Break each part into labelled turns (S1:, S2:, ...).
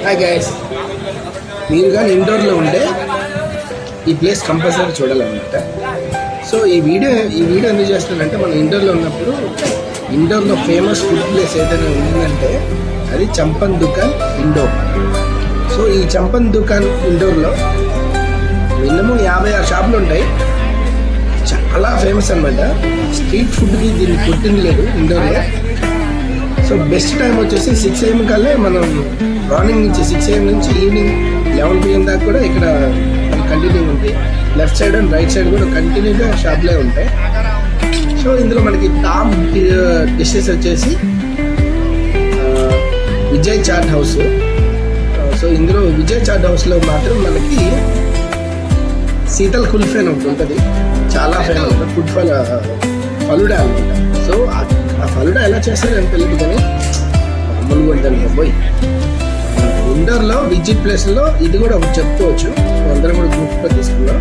S1: Hi guys, మీరు కానీ ఇండోర్లో ఉంటే ఈ ప్లేస్ కంపల్సరీ చూడాలన్నమాట. సో ఈ వీడియో ఎందుకు చేస్తానంటే, మనం ఇండోర్లో ఉన్నప్పుడు ఇండోర్లో ఫేమస్ ఫుడ్ ప్లేస్ ఏదైనా ఉందంటే అది చంపన్ దుకాన్ ఇండోర్. సో ఈ చంపన్ దుకాన్ ఇండోర్లో మినిమం 56 షాపులు ఉంటాయి. చాలా ఫేమస్ అనమాట. స్ట్రీట్ ఫుడ్కి దీన్ని కొట్టింది లేదు ఇండోర్లో. సో బెస్ట్ టైం వచ్చేసి 6 AM కల్లా మనం మార్నింగ్ నుంచి 6 AM నుంచి ఈవినింగ్ 11 PM దాకా కూడా ఇక్కడ కంటిన్యూ ఉంటాయి. Left side and right side కూడా కంటిన్యూగా షాప్లే ఉంటాయి. సో ఇందులో మనకి టాప్ డిషెస్ వచ్చేసి విజయ్ చాట్ హౌస్. సో ఇందులో విజయ్ చాట్ హౌస్లో మాత్రం మనకి శీతల్ కుల్ఫీ అని ఒకటి ఉంటుంది, చాలా ఫేమస్ ఫుడ్ ఫలుడా అనమాట. సో ఆ ఫలుడా ఎలా చేస్తారు అని తెలియదు, కానీ మామూలుగా ఉంటుంది పోయి. ఇండోర్లో విజిట్ ప్లేస్లో ఇది కూడా ఒకటి చెప్పుకోవచ్చు. అందరం కూడా గ్రూప్లో తీసుకున్నాం.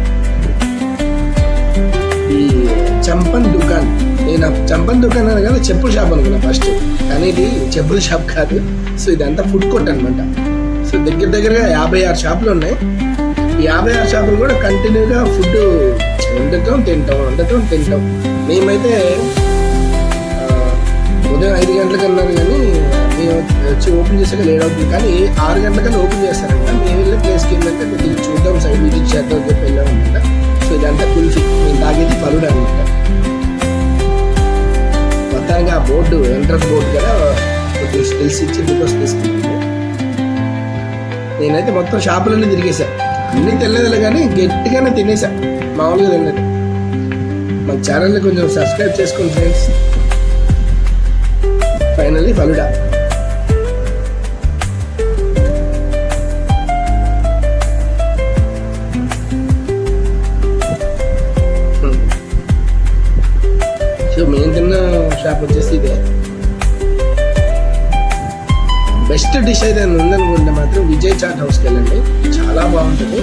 S1: ఈ చంపన్ దుకాన్, నేను చంపన్ దుకాన్ అని కదా చెప్పుల షాప్ అనుకున్నా ఫస్ట్, కానీ ఇది చెప్పుల షాప్ కాదు. సో ఇదంతా ఫుడ్ కోర్ట్ అనమాట. సో దగ్గరగా 56 షాపులు ఉన్నాయి. ఈ 56 షాపులు కూడా కంటిన్యూగా ఫుడ్ వండుతాం తింటాం. మేమైతే ఉదయం 5 గంటలకు అన్నారు, కానీ మేము వచ్చి ఓపెన్ చేసాక లేట్ అవుతుంది. కానీ 6 గంటలకన్నా ఓపెన్ చేస్తారంట. మేము వెళ్ళే ప్లేస్కి ఏంటంటే మీరు చూద్దాం, సైడ్ విజిట్ చేద్దాం అని చెప్పి వెళ్ళామన్నమాట. సో ఇదంతా కుల్ఫీ, మేము తాగేది ఫలుడా అనమాట. మొత్తానికి ఆ బోర్డు ఎంట్రన్స్ బోర్డు కూడా కొంచెం తెలిసి ఇచ్చి బికాస్ తీసుకున్నాము. నేనైతే మొత్తం షాపులన్నీ తిరిగేశాను. అన్నీ తెలియదులే కానీ గట్టిగానే తినేసా, మామూలుగా తిన్నట్టు. మన ఛానల్ని కొంచెం సబ్స్క్రైబ్ చేసుకోండి ఫ్రెండ్స్. ఫైనల్లీ ఫలుడా. సో మేము తిన్న షాప్ వచ్చేసి ఇదే. బెస్ట్ డిష్ అయితే ఉందనుకుంటే మాత్రం విజయ్ చాట్ హౌస్కి వెళ్ళండి, చాలా బాగుంటుంది.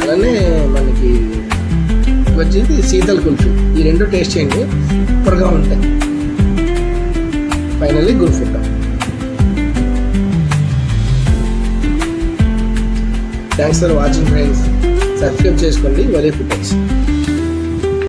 S1: అలానే మనకి వచ్చేసి శీతల్ కుల్ఫీ, ఈ రెండు టేస్ట్ చేయండి, సూపర్గా ఉంటాయి. Finally good food. Thanks for watching friends. Subscribe చేసుకోండి వరీ ఫుటేజ్.